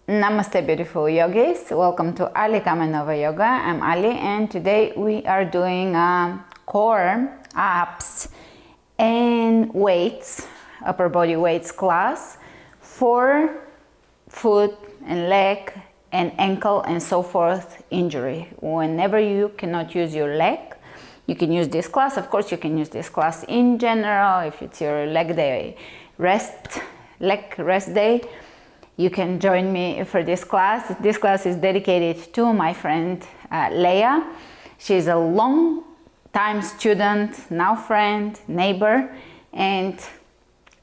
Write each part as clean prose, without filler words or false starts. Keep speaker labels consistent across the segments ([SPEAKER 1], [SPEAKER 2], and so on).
[SPEAKER 1] Namaste, beautiful yogis. Welcome to Kamenova Yoga. I'm Ali, and today we are doing core, abs, and weights, upper body weights class for foot and leg and ankle and so forth injury. Whenever you cannot use your leg, you can use this class. Of course, you can use this class in general. If it's your leg rest day, you can join me for this class. This class is dedicated to my friend Leia. She's a long time student, now friend, neighbor, and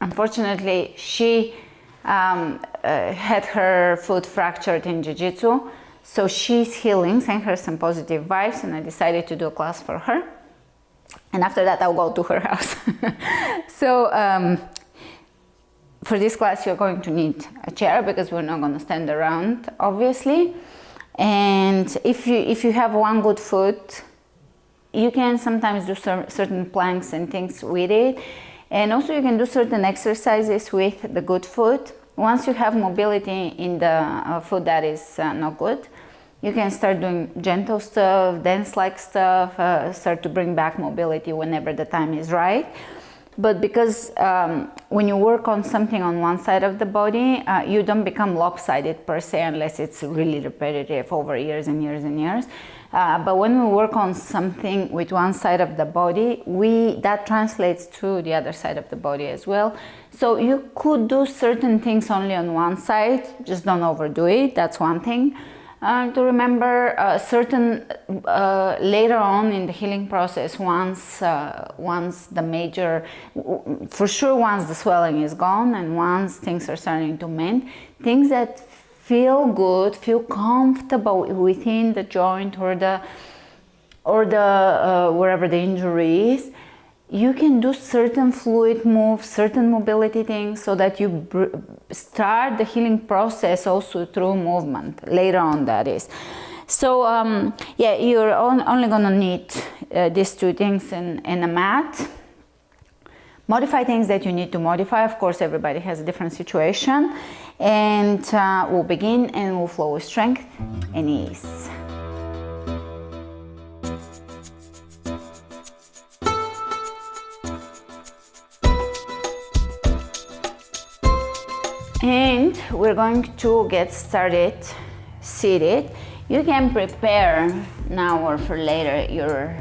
[SPEAKER 1] unfortunately she had her foot fractured in jiu-jitsu. So she's healing, send her some positive vibes, and I decided to do a class for her. And after that I'll go to her house. So for this class you're going to need a chair because we're not going to stand around, obviously. And if you have one good foot, you can sometimes do certain planks and things with it. And also you can do certain exercises with the good foot. Once you have mobility in the foot that is not good, you can start doing gentle stuff, dance-like stuff, start to bring back mobility whenever the time is right. But because when you work on something on one side of the body, you don't become lopsided per se unless it's really repetitive over years and years and years. But when we work on something with one side of the body, that translates to the other side of the body as well. So you could do certain things only on one side, just don't overdo it. That's one thing. To remember later on in the healing process, once the major, for sure once the swelling is gone and once things are starting to mend, things that feel good, feel comfortable within the joint or the wherever the injury is, you can do certain fluid moves, certain mobility things, so that you start the healing process also through movement later on, that is. So yeah, you're only gonna need these two things and a mat. Modify things that you need to modify. Of course, everybody has a different situation. And we'll begin and we'll flow with strength and ease. And we're going to get started seated. You can prepare now or for later your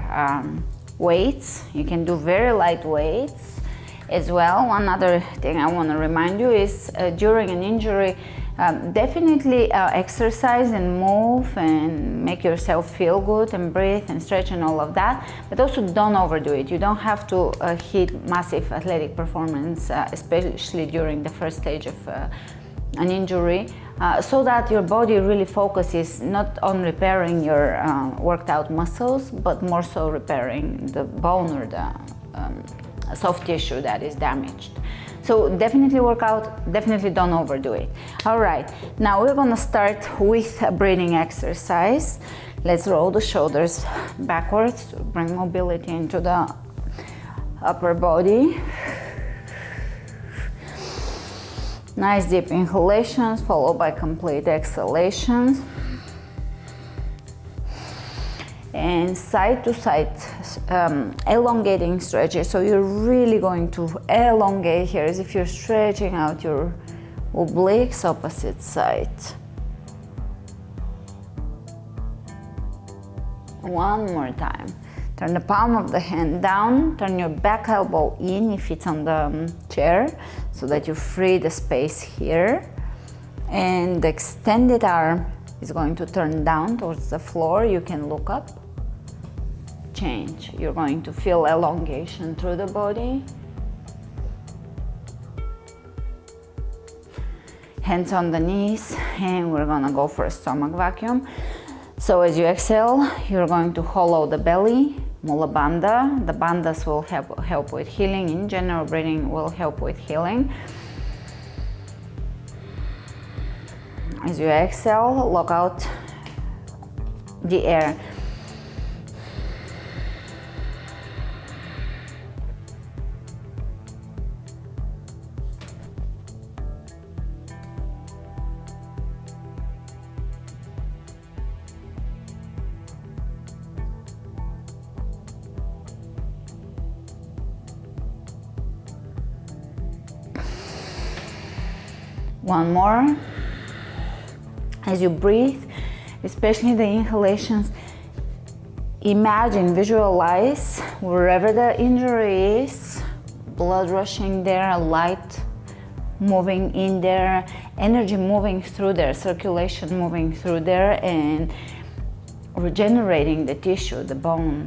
[SPEAKER 1] weights. You can do very light weights as well. One other thing I want to remind you is during an injury, definitely exercise and move and make yourself feel good and breathe and stretch and all of that, but also don't overdo it. You don't have to hit massive athletic performance, especially during the first stage of an injury, so that your body really focuses not on repairing your worked out muscles, but more so repairing the bone or the soft tissue that is damaged. So definitely work out, definitely don't overdo it. All right, now we're gonna start with a breathing exercise. Let's roll the shoulders backwards to bring mobility into the upper body. Nice deep inhalations followed by complete exhalations. And side to side elongating stretches. So you're really going to elongate here as if you're stretching out your obliques opposite side. One more time. Turn the palm of the hand down, turn your back elbow in if it's on the chair so that you free the space here. And the extended arm is going to turn down towards the floor. You can look up. Change. You're going to feel elongation through the body. Hands on the knees, and we're gonna go for a stomach vacuum. So as you exhale, you're going to hollow the belly, Mula Bandha. The bandhas will help with healing. In general, breathing will help with healing. As you exhale, lock out the air. One more. As you breathe, especially the inhalations, imagine, visualize wherever the injury is, blood rushing there, light moving in there, energy moving through there, circulation moving through there, and regenerating the tissue, the bone.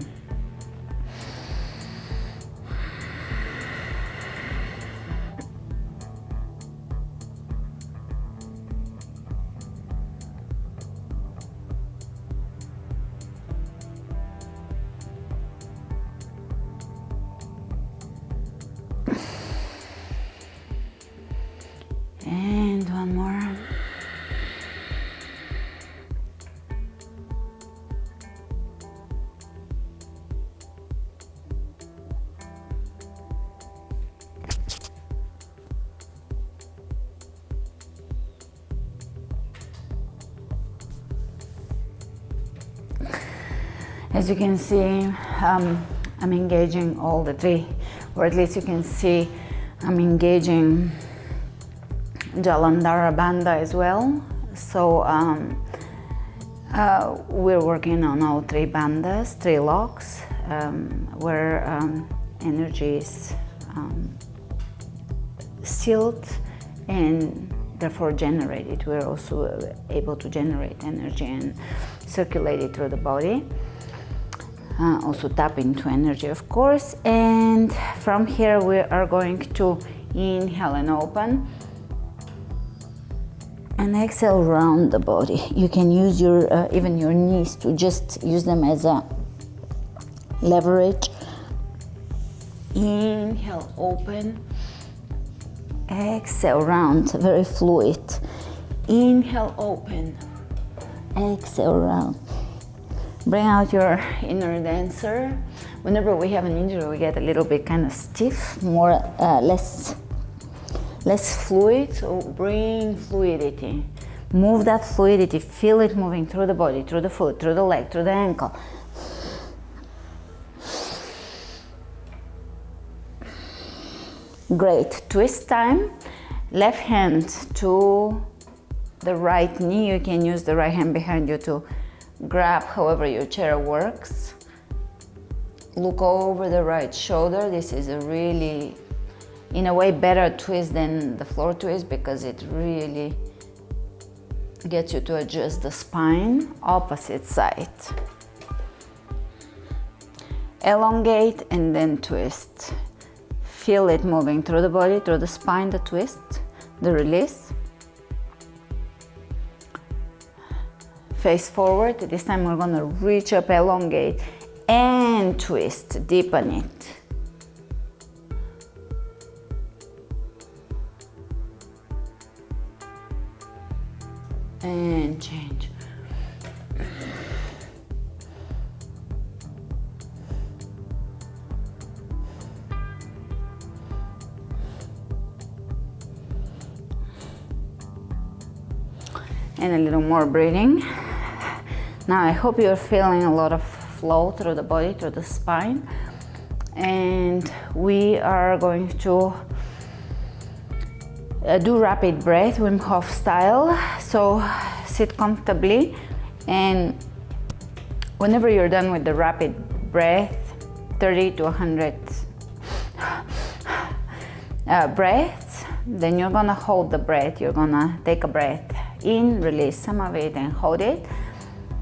[SPEAKER 1] And one more. As you can see, I'm engaging all the three, or at least you can see I'm engaging Jalandhara Bandha as well. So we're working on all three bandhas, three locks, where energy is sealed and therefore generated. We're also able to generate energy and circulate it through the body. Also tap into energy, of course. And from here we are going to inhale and open. And exhale around the body. You can use your even your knees to just use them as a leverage. Inhale, open. Exhale, round, very fluid. Inhale, open. Exhale, round. Bring out your inner dancer. Whenever we have an injury, we get a little bit kind of stiff, more less fluid, so bring fluidity. Move that fluidity, feel it moving through the body, through the foot, through the leg, through the ankle. Great, twist time. Left hand to the right knee. You can use the right hand behind you to grab however your chair works. Look over the right shoulder. This is a really, in a way, better twist than the floor twist because it really gets you to adjust the spine. Opposite side. Elongate and then twist. Feel it moving through the body, through the spine, the twist, the release. Face forward. This time we're gonna reach up, elongate, and twist, deepen it. And change. And a little more breathing. Now I hope you're feeling a lot of flow through the body, through the spine. And we are going to do rapid breath, Wim Hof style. So sit comfortably, and whenever you're done with the rapid breath, 30 to 100 breaths, then you're gonna hold the breath. You're gonna take a breath in, release some of it, and hold it.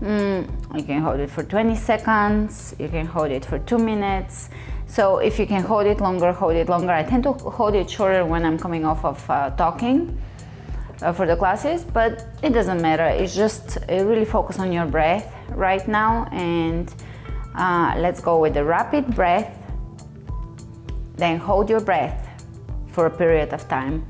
[SPEAKER 1] You can hold it for 20 seconds, you can hold it for 2 minutes. So if you can hold it longer, hold it longer. I tend to hold it shorter when I'm coming off of talking for the classes, but it doesn't matter. It's just really focus on your breath right now, and let's go with the rapid breath. Then hold your breath for a period of time.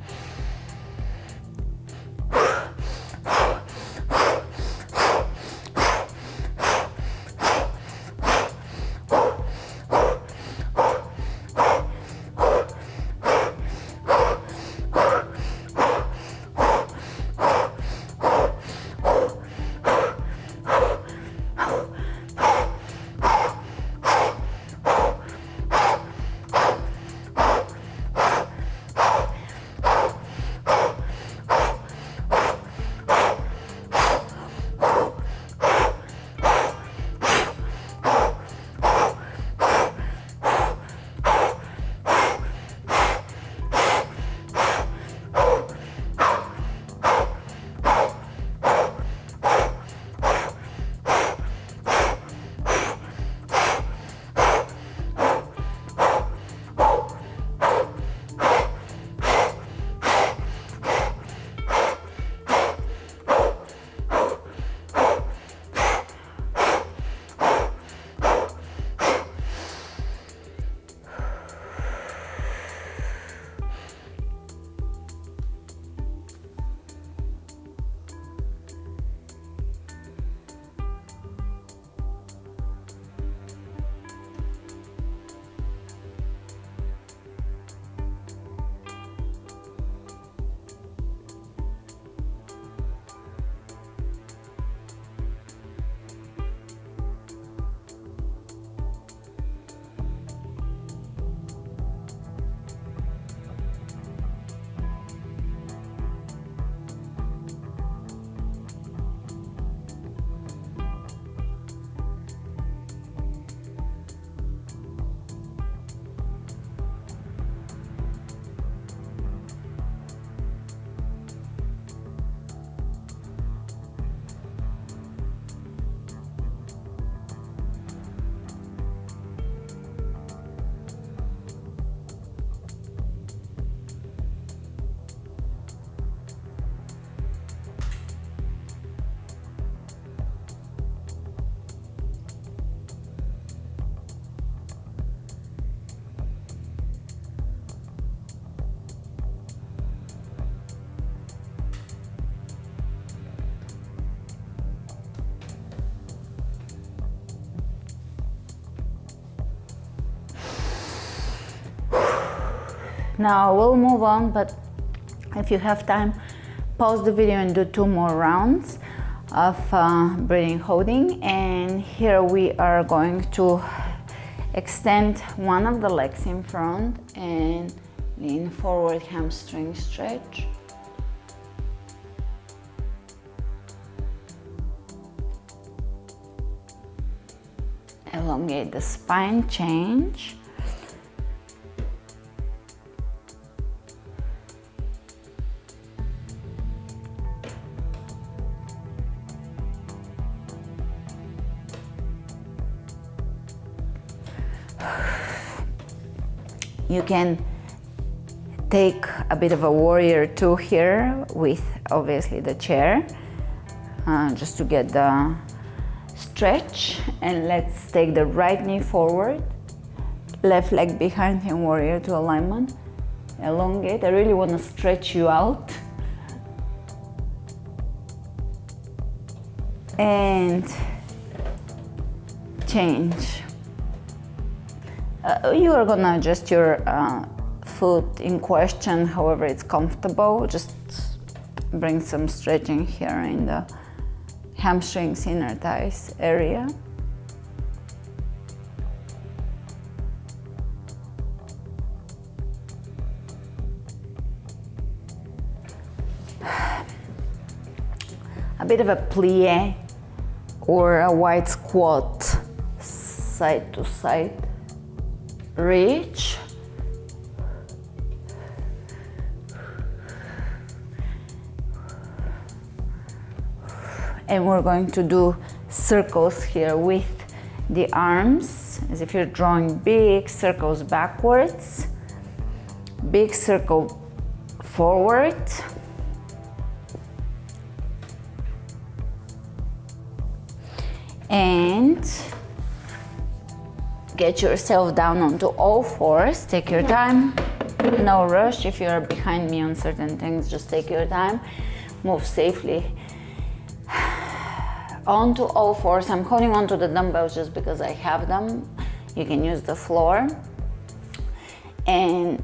[SPEAKER 1] Now we'll move on, but if you have time, pause the video and do 2 more rounds of breathing holding. And here we are going to extend one of the legs in front and lean forward, hamstring stretch. Elongate the spine, change. You can take a bit of a warrior two here with obviously the chair, just to get the stretch. And let's take the right knee forward, left leg behind in warrior two alignment. Elongate. I really want to stretch you out. And change. You are gonna adjust your foot in question however it's comfortable. Just bring some stretching here in the hamstrings, inner thighs area. A bit of a plie or a wide squat, side to side. Reach. And we're going to do circles here with the arms, as if you're drawing big circles backwards, big circle forward, and get yourself down onto all fours. Take your time, no rush. If you're behind me on certain things, just take your time. Move safely onto all fours. I'm holding onto the dumbbells just because I have them. You can use the floor. And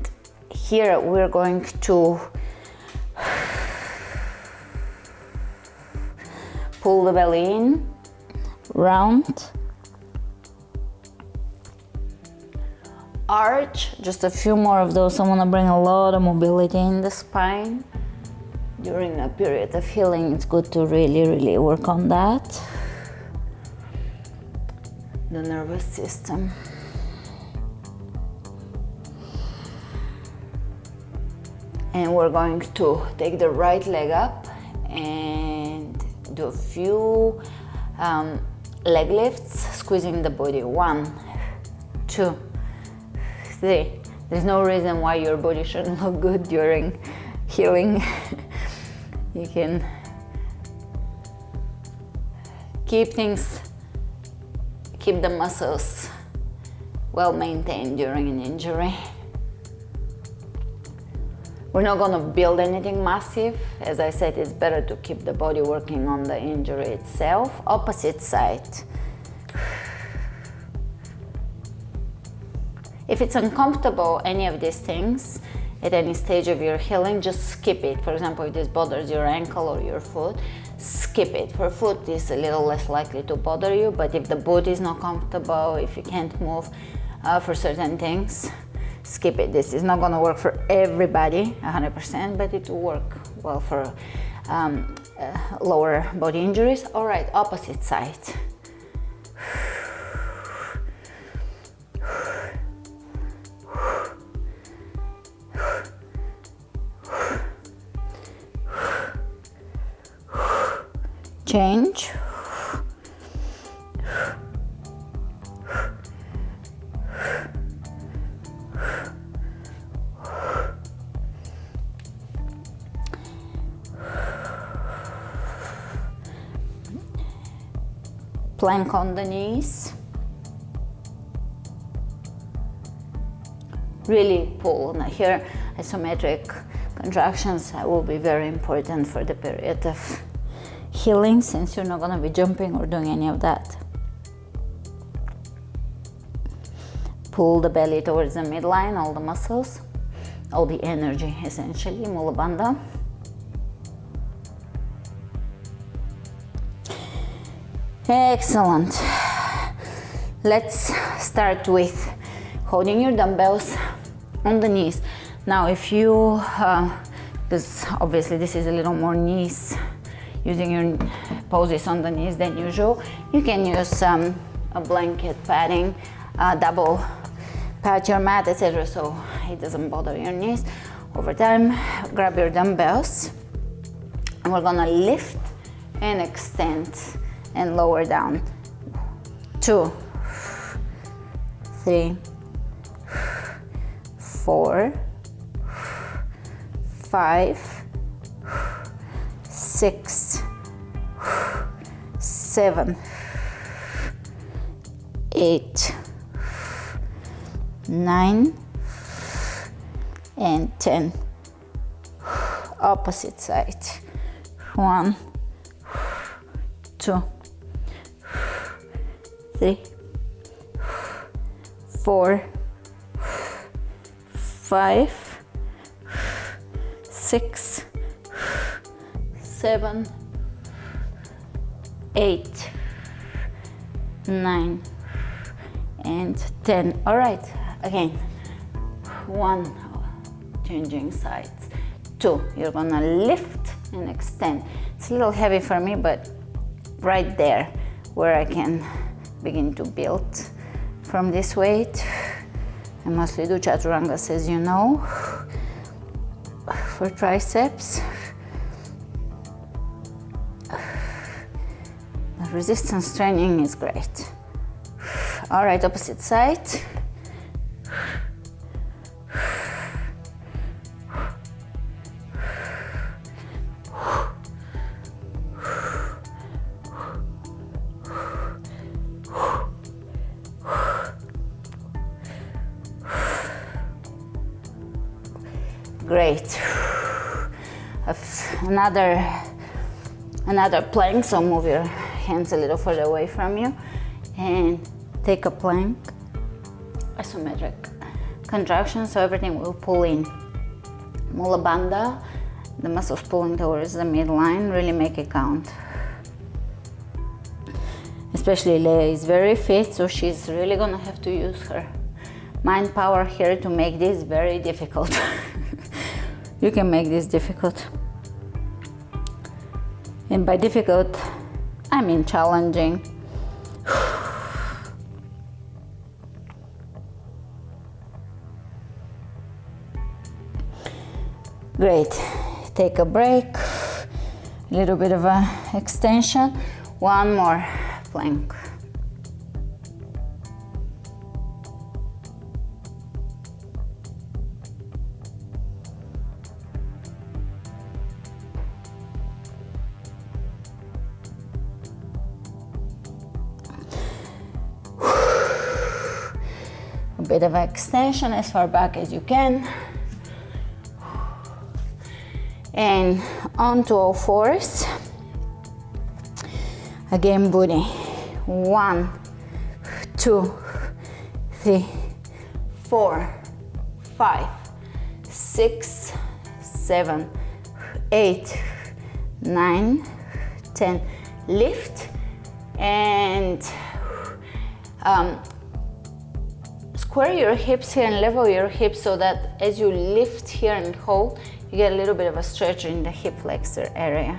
[SPEAKER 1] here we're going to pull the belly in, round, arch. Just a few more of those. I want to bring a lot of mobility in the spine. During a period of healing, it's good to really work on that. The nervous system. And we're going to take the right leg up and do a few leg lifts, squeezing the body. 1, 2, 3. There's no reason why your body shouldn't look good during healing. You can keep the muscles well maintained during an injury. We're not going to build anything massive. As I said, it's better to keep the body working on the injury itself. Opposite side. If it's uncomfortable, any of these things, at any stage of your healing, just skip it. For example, if this bothers your ankle or your foot, skip it. For foot, it's a little less likely to bother you, but if the boot is not comfortable, if you can't move for certain things, skip it. This is not going to work for everybody 100%, but it will work well for lower body injuries. All right, opposite side. Change. Plank on the knees. Really pull. Now here, isometric contractions will be very important for the period of healing, since you're not going to be jumping or doing any of that. Pull the belly towards the midline, all the muscles, all the energy essentially, Mula Bandha. Excellent. Let's start with holding your dumbbells on the knees. Now if you, because obviously this is a little more knees, using your poses on the knees than usual, you can use a blanket padding, double pat your mat, etc., so it doesn't bother your knees. Over time, grab your dumbbells and we're gonna lift and extend and lower down. 2, 3, 4, 5, 6, 7, 8, 9, and 10. Opposite side. 1, 2, 3, 4, 5, 6, 7, 8, 9, and 10. All right, again. 1, changing sides. 2, you're gonna lift and extend. It's a little heavy for me, but right there where I can begin to build from this weight. I mostly do chaturangas, as you know, for triceps. The resistance training is great. All right, opposite side. Great. Another plank, so move your hands a little further away from you and take a plank, isometric contraction, so everything will pull in. Mula Bandha, the muscles pulling towards the midline, really make it count. Especially Leia is very fit, so she's really gonna have to use her mind power here to make this very difficult. You can make this difficult. And by difficult, I mean challenging. Great. Take a break. A little bit of a extension. One more plank. A bit of extension as far back as you can. And onto all fours. Again, booty. 1, 2, 3, 4, 5, 6, 7, 8, 9, 10. Lift and square your hips here and level your hips so that as you lift here and hold, you get a little bit of a stretch in the hip flexor area.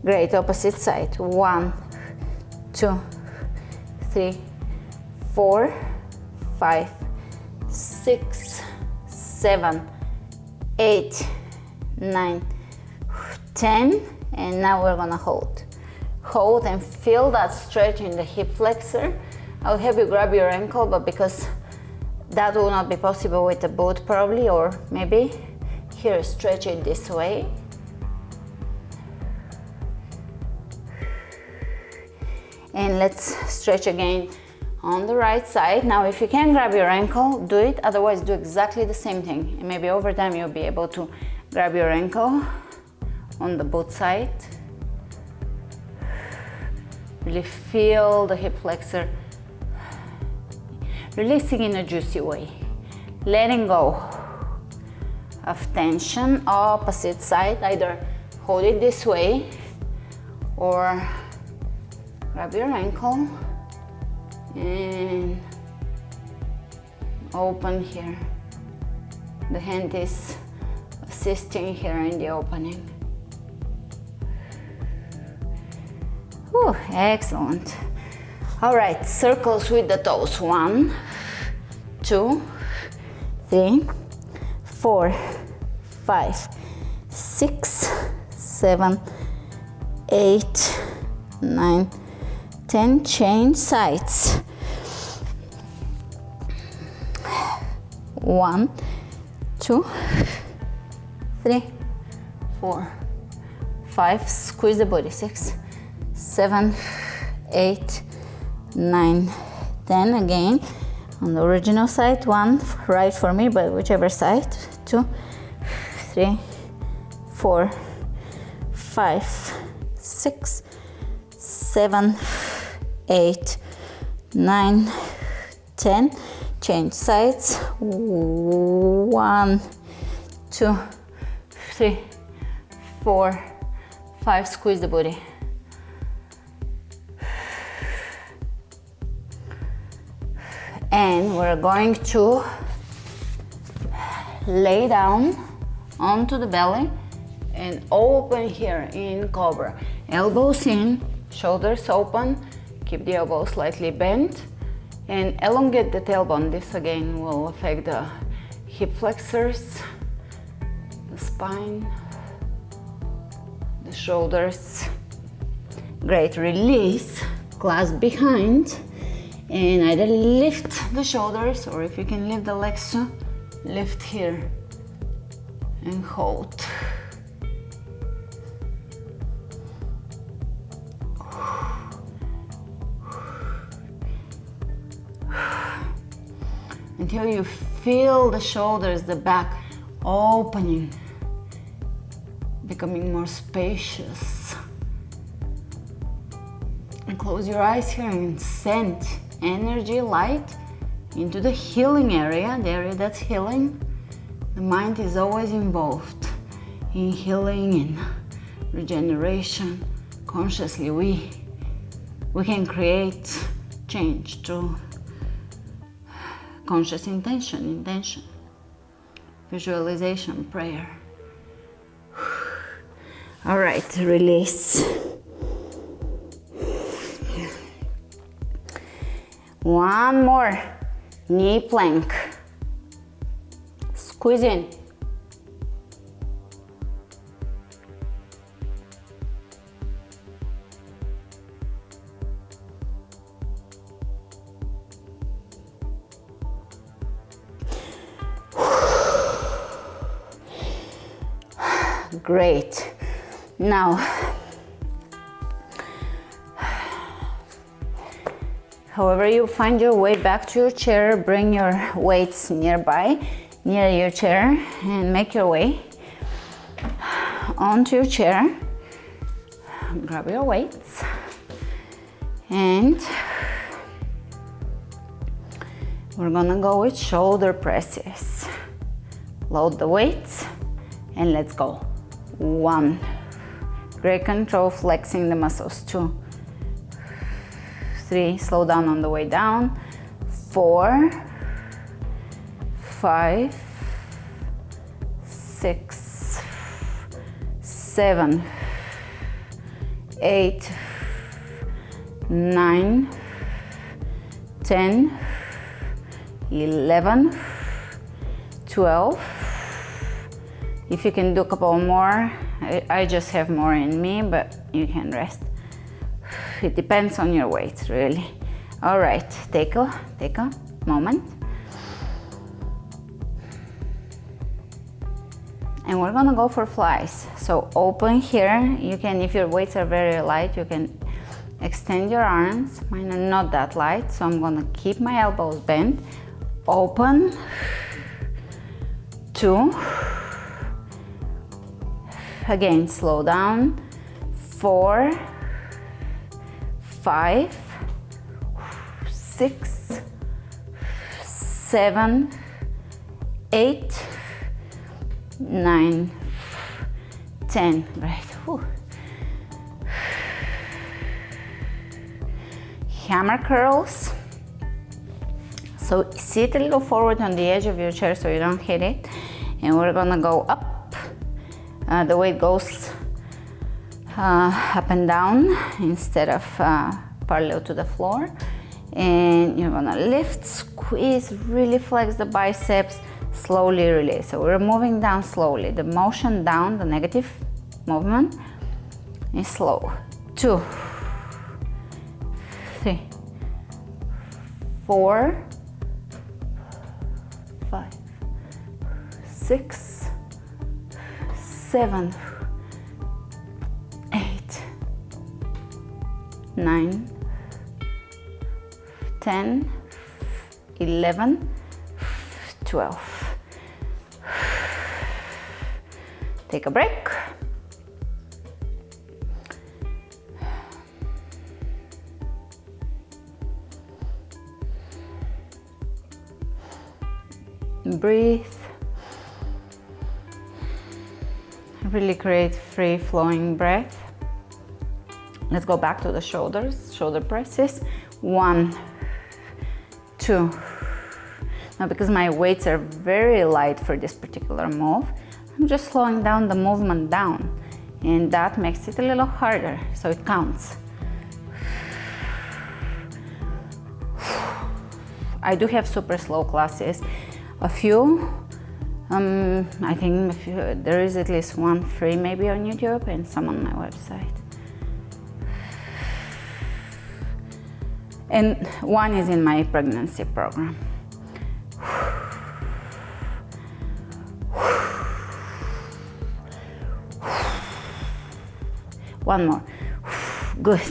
[SPEAKER 1] Great, opposite side. 1, 2, 3, 4, 5, 6, 7, 8, 9, 10. And now we're gonna hold. Hold and feel that stretch in the hip flexor. I'll have you grab your ankle, but because that will not be possible with the boot probably, or maybe here, stretch it this way. And let's stretch again on the right side. Now, if you can grab your ankle, do it. Otherwise, do exactly the same thing. And maybe over time, you'll be able to grab your ankle on the both side. Really feel the hip flexor releasing in a juicy way. letting go of tension. Opposite side, either hold it this way or grab your ankle and open here. The hand is assisting here in the opening. Whew, excellent. All right, circles with the toes. 1, 2, 3, 4, 5, 6, 7, 8, 9, 10. Change sides. 1, 2, 3, 4, 5. Squeeze the body. 6, 7, 8, 9, 10. Again on the original side. 1 right for me, but whichever side. 2, 3, 4, 5, 6, 7, 8, 9, 10. Change sides. 1, 2, 3, 4, 5. Squeeze the booty. And we're going to lay down onto the belly and open here in cobra. Elbows in, shoulders open, keep the elbows slightly bent, and elongate the tailbone. This again will affect the hip flexors, the spine, the shoulders. Great. Release, clasp behind, and either lift the shoulders, or if you can lift the legs too, lift here and hold. Until you feel the shoulders, the back opening, becoming more spacious. And close your eyes here and send energy, light into the healing area, the area that's healing. The mind is always involved in healing and regeneration. Consciously, we can create change through conscious intention, visualization, prayer. All right, release. One more. Knee plank. Squeeze in. Great. Now, however you find your way back to your chair, bring your weights nearby, near your chair, and make your way onto your chair. Grab your weights and we're gonna go with shoulder presses. Load the weights and let's go. 1. Great control, flexing the muscles. 2. 3. Slow down on the way down. 4. 5. 6. 7. 8. 9. 10. 11. 12. If you can do a couple more, I just have more in me, but you can rest. It depends on your weight, really. All right, take a moment. And we're gonna go for flies. So open here. You can, if your weights are very light, you can extend your arms. Mine are not that light, so I'm gonna keep my elbows bent. Open. 2. Again, slow down. 4, 5, 6, 7, 8, 9, 10. Right. Whew. Hammer curls. So sit a little forward on the edge of your chair so you don't hit it. And we're gonna go up. The weight goes up and down instead of parallel to the floor. And you're gonna lift, squeeze, really flex the biceps, slowly release. So we're moving down slowly. The motion down, the negative movement, is slow. 2, 3, 4, 5, 6, 7, 8, 9, 10, 11, 12. Take a break. Breathe. Really create free flowing breath. Let's go back to the shoulders, shoulder presses. 1, 2. Now, because my weights are very light for this particular move, I'm just slowing down the movement down, and that makes it a little harder, so it counts. I do have super slow classes, a few. I think there is at least one free maybe on YouTube and some on my website. And one is in my pregnancy program. One more. Good.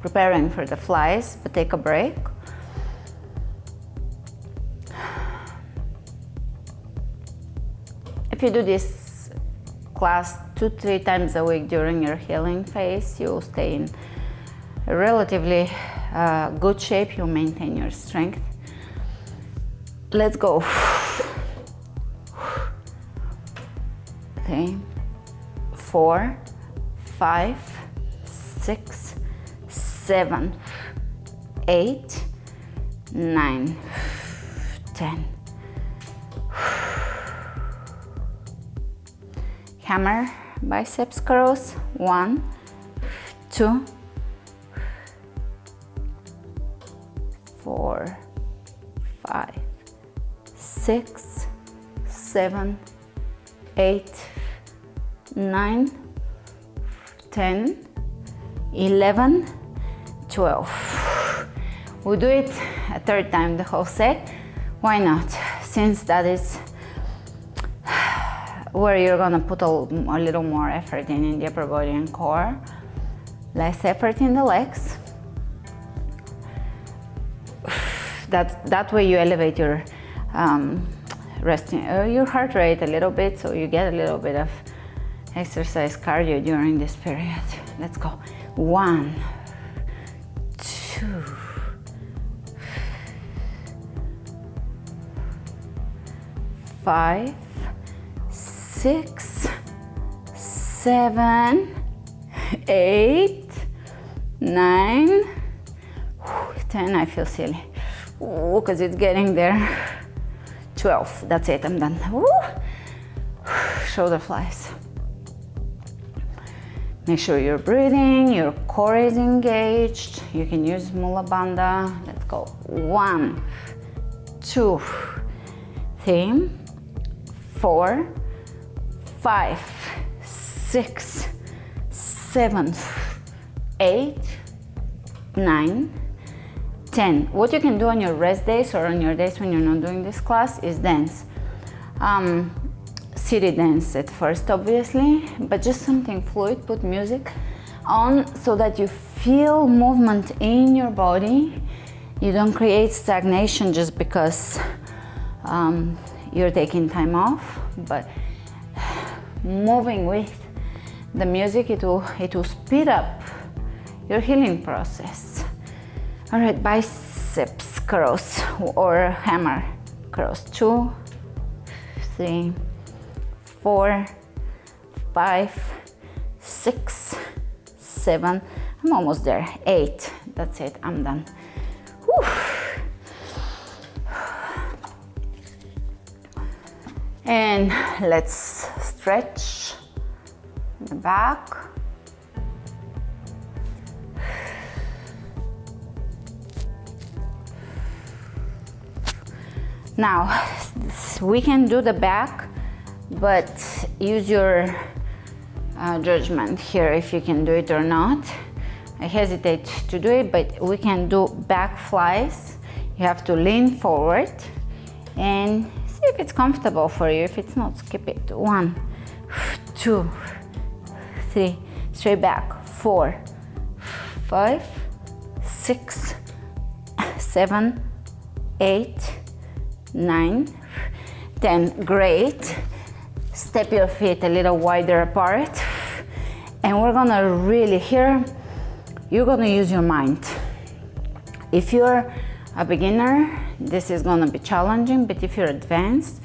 [SPEAKER 1] Preparing for the flies, but take a break. If you do this class 2-3 times a week during your healing phase, you'll stay in a relatively good shape. You'll maintain your strength. Let's go. Okay. 4, 5, 6, 7, 8, 9, 10. Hammer biceps curls. 1, 2, 4, 5, 6, 7, 8, 9, 10, 11, 12. We'll do it a third time, the whole set. Why not? Since that is where you're gonna put a little more effort in the upper body and core, less effort in the legs. That way you elevate your your heart rate a little bit, so you get a little bit of exercise cardio during this period. Let's go. 1, 2, 5, 6, 7, 8, 9, 10. I feel silly because it's getting there. 12. That's it. I'm done. Woo. Shoulder flies. Make sure you're breathing, your core is engaged. You can use Mula Bandha. Let's go. 1, 2, 3, 4, 5, 6, 7, 8, 9, 10. What you can do on your rest days or on your days when you're not doing this class is dance. City dance at first, obviously, but just something fluid. Put music on so that you feel movement in your body. You don't create stagnation just because you're taking time off, but moving with the music, it will speed up your healing process. All right, biceps cross or hammer cross. 2, 3, 4, 5, 6, 7. I'm almost there. 8. That's it. I'm done. Whew. And let's stretch the back. Now, we can do the back, but use your judgment here if you can do it or not. I hesitate to do it, but we can do back flies. You have to lean forward and see if it's comfortable for you. If it's not, skip it. 1, 2, 3, straight back. 4, 5, 6, 7, 8, 9, 10. Great. Step your feet a little wider apart. And we're gonna really here, you're gonna use your mind. If you're a beginner, this is gonna be challenging, but if you're advanced,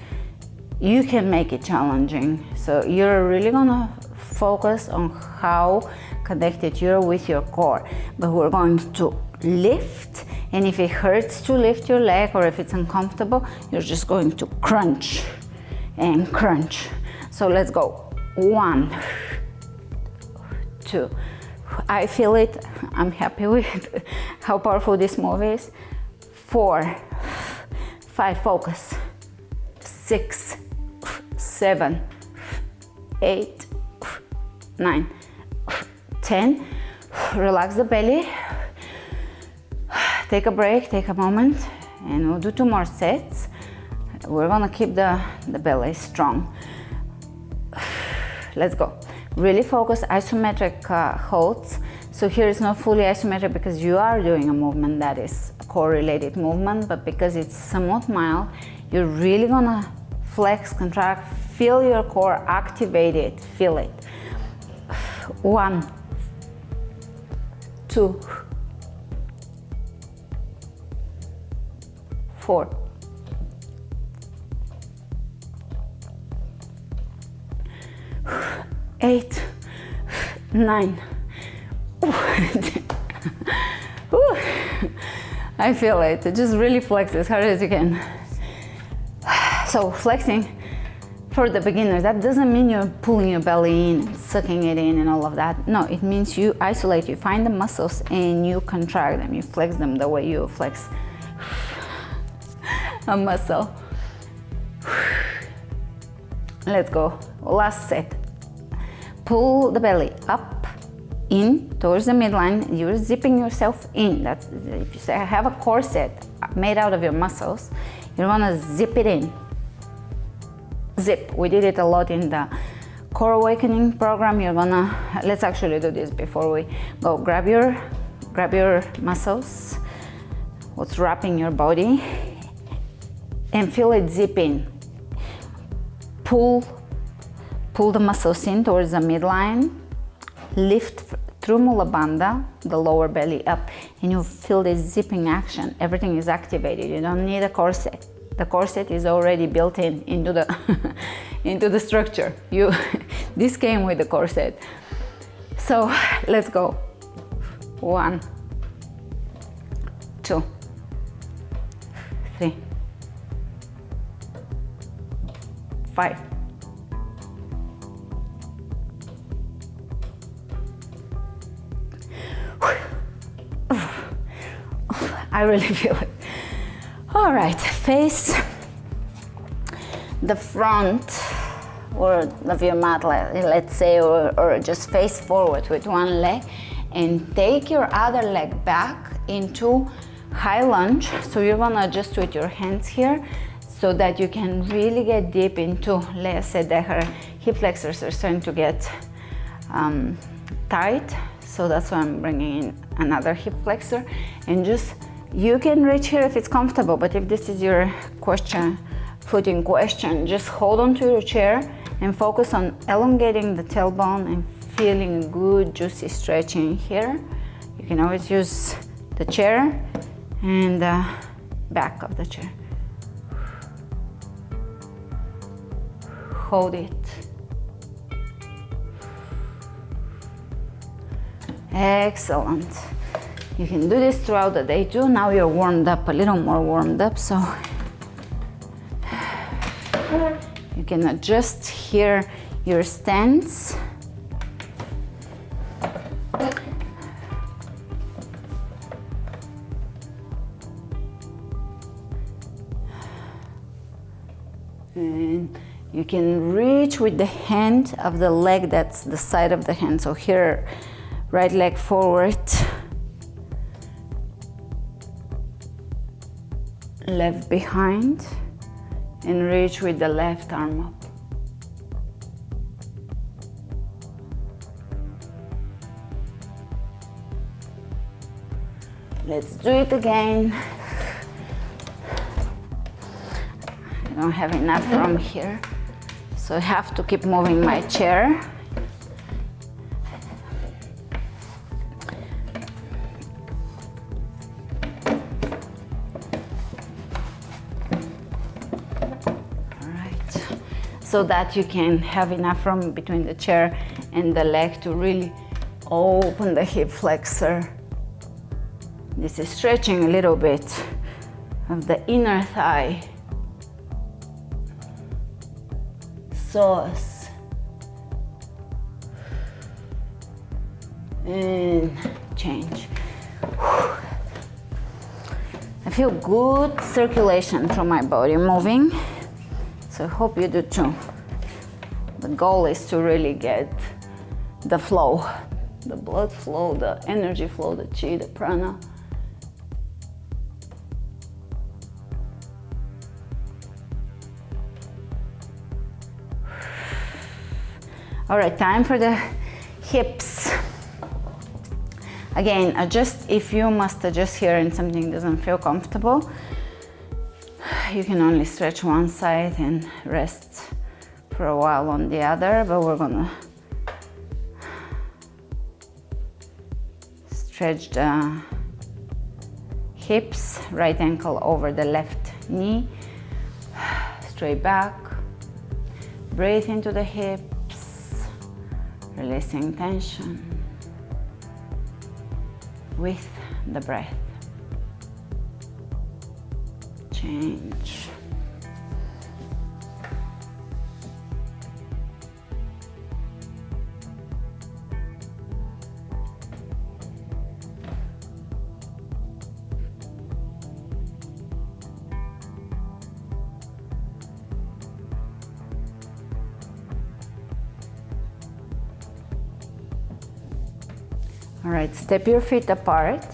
[SPEAKER 1] you can make it challenging. So you're really gonna focus on how connected you're with your core. But we're going to lift, and if it hurts to lift your leg or if it's uncomfortable, you're just going to crunch and crunch. So let's go. 1, 2. I feel it. I'm happy with how powerful this move is. 4, 5, focus. 6, 7, 8, 9, 10. Relax the belly. Take a break, take a moment, and we'll do 2 more sets. We're gonna keep the belly strong. Let's go. Really focus isometric holds. So here is not fully isometric because you are doing a movement that is a core-related movement, but because it's somewhat mild, you're really gonna flex, contract, feel your core, activate it, feel it. 1, 2, 4, 8, 9. I feel it. Just really flex as hard as you can. So flexing for the beginners, that doesn't mean you're pulling your belly in and sucking it in and all of that. No, it means you isolate, you find the muscles and you contract them, you flex them the way you flex a muscle. Let's go. Last set. Pull the belly up, in, towards the midline. You're zipping yourself in. That's, if you say I have a corset made out of your muscles, you're gonna zip it in. Zip. We did it a lot in the Core Awakening program. You're gonna, let's actually do this before we go. Grab your muscles, what's wrapping your body, and feel it zip in. Pull the muscles in towards the midline, lift through Mula Bandha, the lower belly up, and you feel this zipping action. Everything is activated. You don't need a corset. The corset is already built into the into the structure. This came with the corset. So let's go. 1, 2, 3, 5. I really feel it. All right, face the front of your mat, let's say, or just face forward with one leg and take your other leg back into high lunge. So you're gonna adjust with your hands here so that you can really get deep into, let's say that her hip flexors are starting to get tight. So that's why I'm bringing in another hip flexor, and just, you can reach here if it's comfortable, but if this is your footing question, just hold on to your chair and focus on elongating the tailbone and feeling good, juicy stretching here. You can always use the chair and back of the chair. Hold it. Excellent. You can do this throughout the day too. Now you're warmed up, a little more warmed up, so you can adjust here your stance. And you can reach with the hand of the leg, that's the side of the hand. So here, right leg forward, left behind, and reach with the left arm up. Let's do it again. I don't have enough room here, so I have to keep moving my chair. So that you can have enough room between the chair and the leg to really open the hip flexor. This is stretching a little bit of the inner thigh. Psoas. And change. I feel good circulation through my body moving. So I hope you do too. The goal is to really get the flow, the blood flow, the energy flow, the chi, the prana. All right, time for the hips. Again, adjust if you must adjust here and something doesn't feel comfortable. You can only stretch one side and rest for a while on the other, but we're gonna stretch the hips, right ankle over the left knee, straight back, breathe into the hips, releasing tension with the breath. Change. All right, step your feet apart,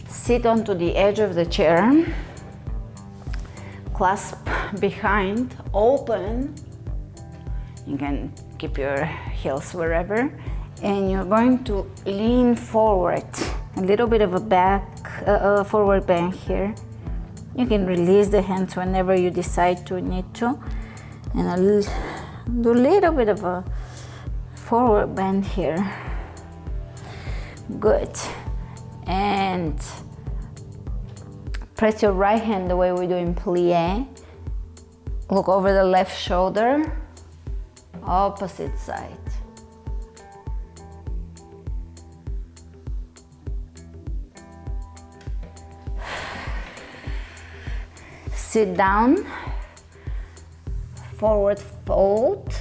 [SPEAKER 1] sit onto the edge of the chair, clasp behind, open. You can keep your heels wherever, and you're going to lean forward, a little bit of a forward bend here. You can release the hands whenever you decide to need to, and do a little bit of a forward bend here. Good. And press your right hand the way we do in plie. Look over the left shoulder, opposite side. Sit down, forward fold.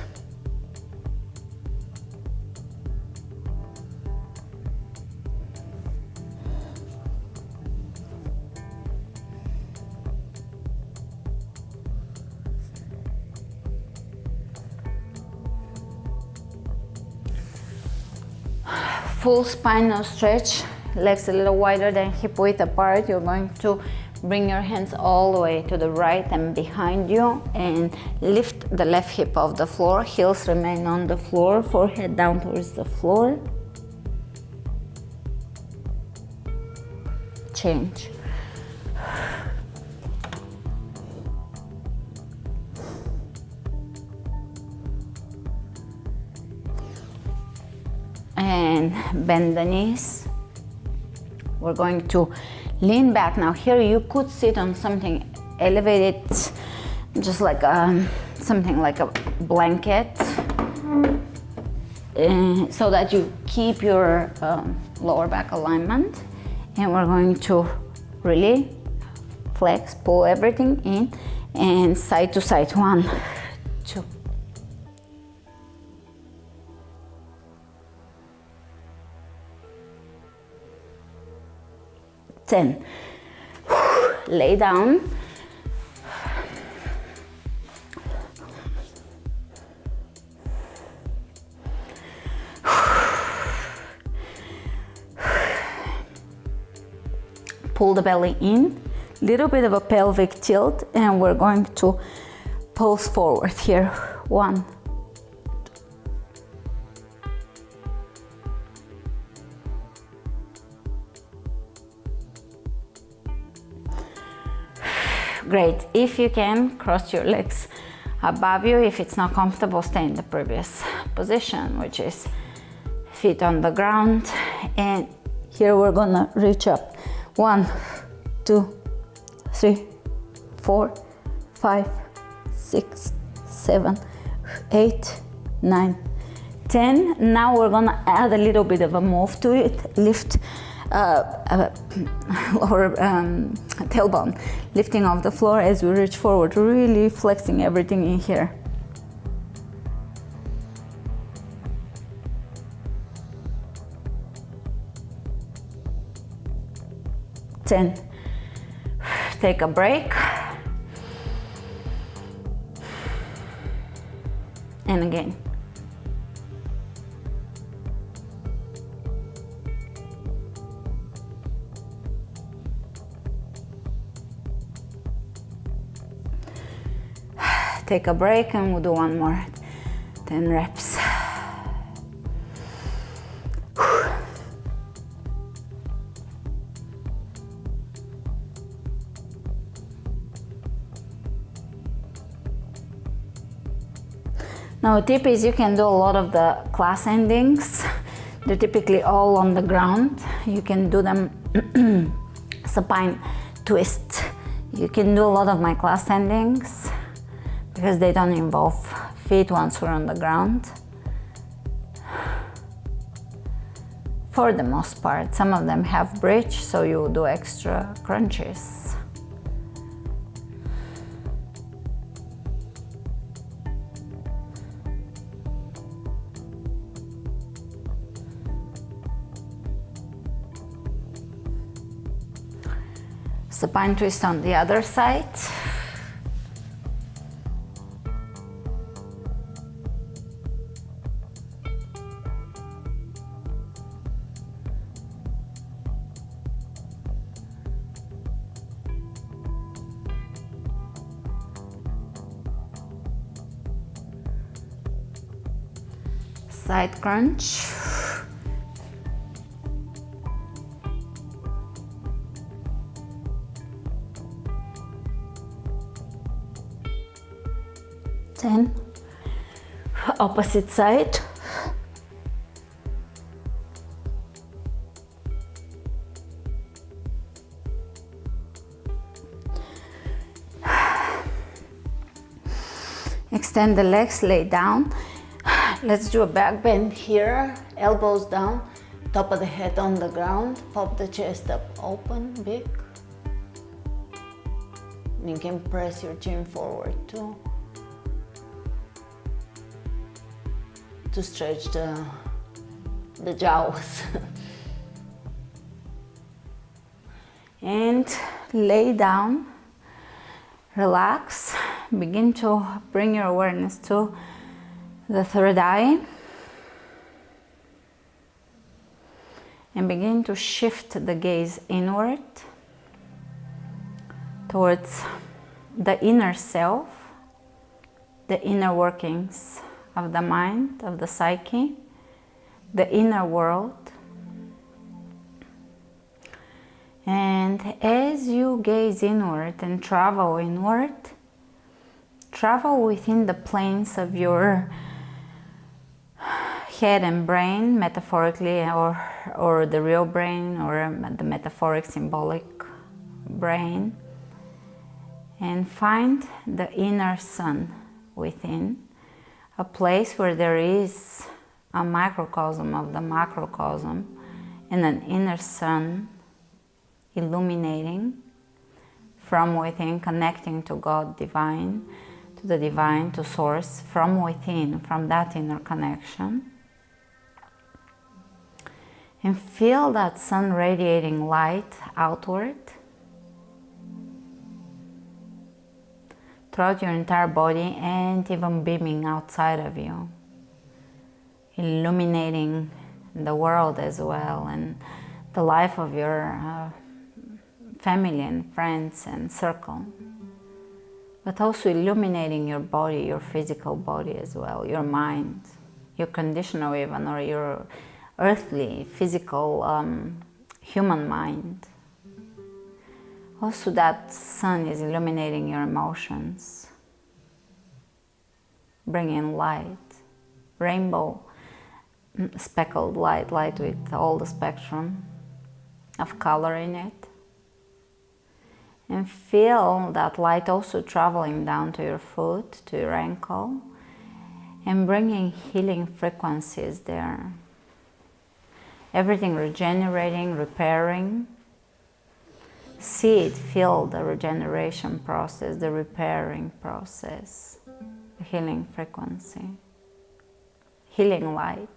[SPEAKER 1] Full spinal stretch, legs a little wider than hip width apart. You're going to bring your hands all the way to the right and behind you and lift the left hip off the floor. Heels remain on the floor, forehead down towards the floor. Change. And bend the knees. We're going to Lean back. Now here you could sit on something elevated, just like something like a blanket, so that you keep your lower back alignment. And we're going to really flex, pull everything in, and side to side. 1, 2. 10. Lay down. Pull the belly in, little bit of a pelvic tilt, and we're going to pulse forward here. 1. Great. If you can, cross your legs above you. If it's not comfortable, stay in the previous position, which is feet on the ground. And here we're gonna reach up. 1, 2, 3, 4, 5, 6, 7, 8, 9, 10. Now we're gonna add a little bit of a move to it. Lift lower tailbone, lifting off the floor as we reach forward, really flexing everything in here. 10. Take a break. And again. Take a break and we'll do one more. 10 reps. Now, a tip is you can do a lot of the class endings. They're typically all on the ground. You can do them supine twist. You can do a lot of my class endings because they don't involve feet once we're on the ground. For the most part, some of them have bridge, so you do extra crunches. Supine twist on the other side. Side crunch. Opposite side. Extend the legs, lay down. Let's do a back bend here, elbows down, top of the head on the ground, pop the chest up open, big. You can press your chin forward too, to stretch the jaws. And lay down, relax, begin to bring your awareness to the third eye and begin to shift the gaze inward towards the inner self, the inner workings of the mind, of the psyche, the inner world. And as you gaze inward and travel inward, travel within the planes of your head and brain, metaphorically, or the real brain, or the metaphoric symbolic brain, and find the inner sun within, a place where there is a microcosm of the macrocosm and an inner sun illuminating from within, connecting to God divine, to the divine, to source, from within, from that inner connection. And feel that sun radiating light outward throughout your entire body and even beaming outside of you, illuminating the world as well and the life of your family and friends and circle, but also illuminating your body, your physical body as well, your mind, your conditional even, or your earthly, physical, human mind. Also, that sun is illuminating your emotions, bringing light, rainbow speckled light, light with all the spectrum of color in it. And feel that light also traveling down to your foot, to your ankle, and bringing healing frequencies there. Everything regenerating, repairing. See it, feel the regeneration process, the repairing process, the healing frequency, healing light.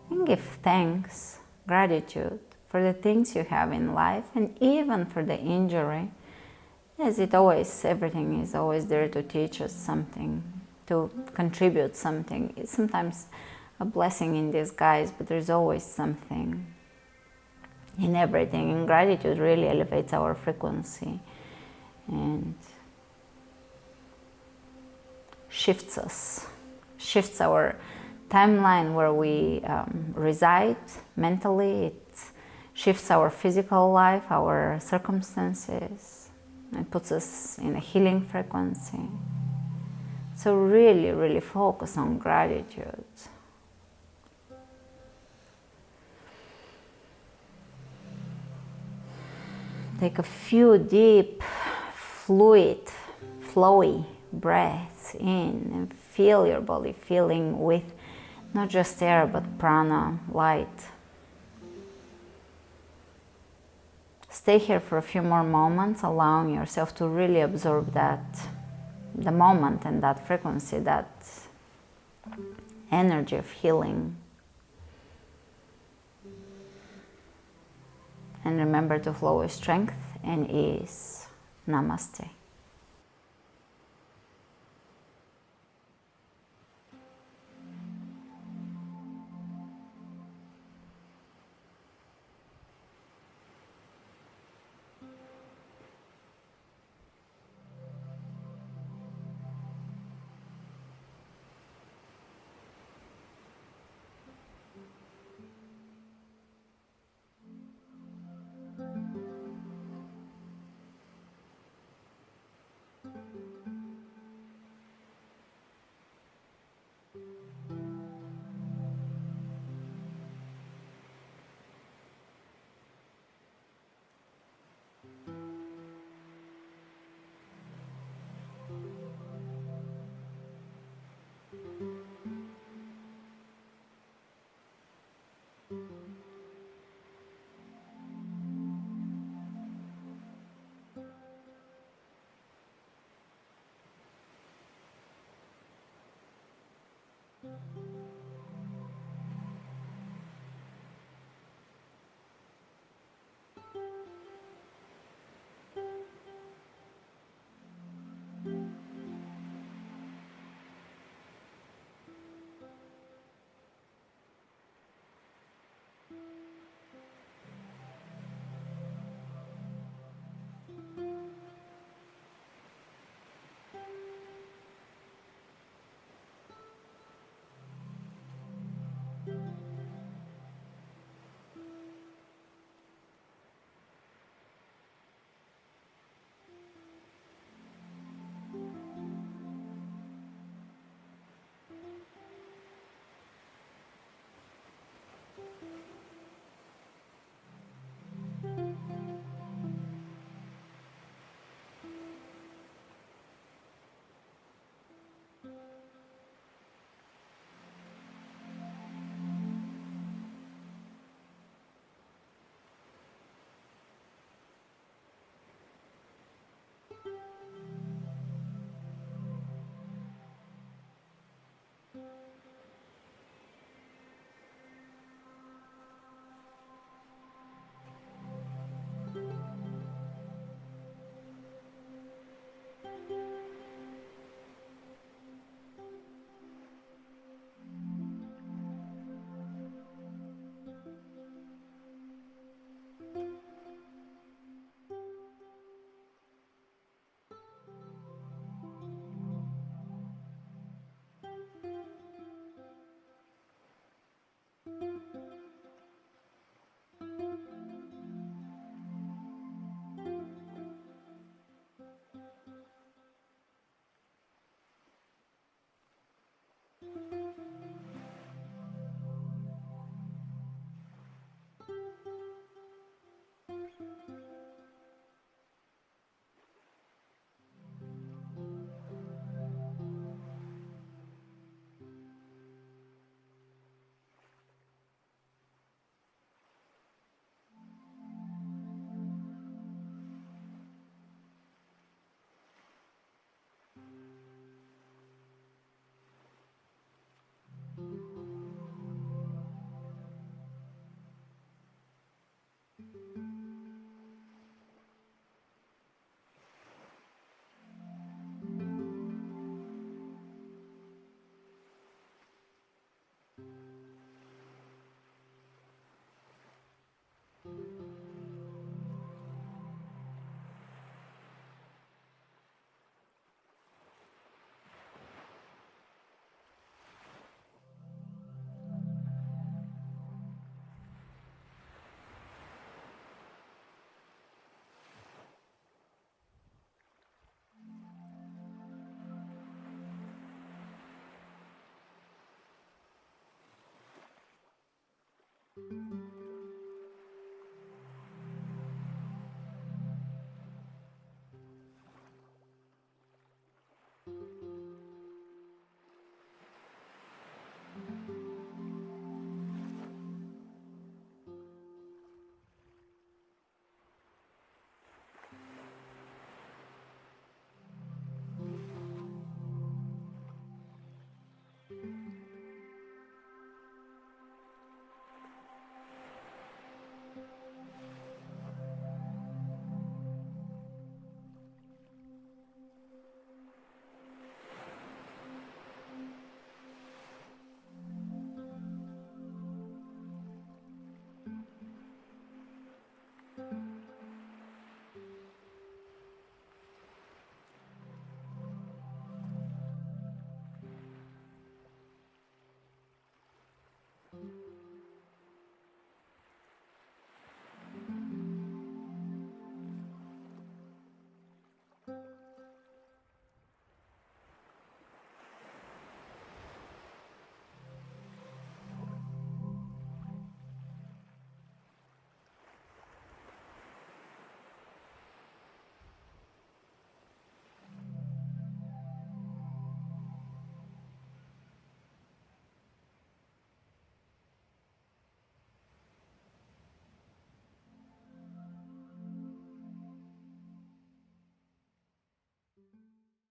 [SPEAKER 1] And give thanks, gratitude for the things you have in life, and even for the injury, as it always, everything is always there to teach us something, to contribute something. It's sometimes a blessing in disguise, but there's always something in everything, and gratitude really elevates our frequency and shifts us, shifts our timeline where we reside mentally. It shifts our physical life, our circumstances, and puts us in a healing frequency. So really, really focus on gratitude. Take a few deep, fluid, flowy breaths in and feel your body filling with not just air but prana, light. Stay here for a few more moments, allowing yourself to really absorb that, the moment and that frequency, that energy of healing. And remember to flow with strength and ease. Namaste.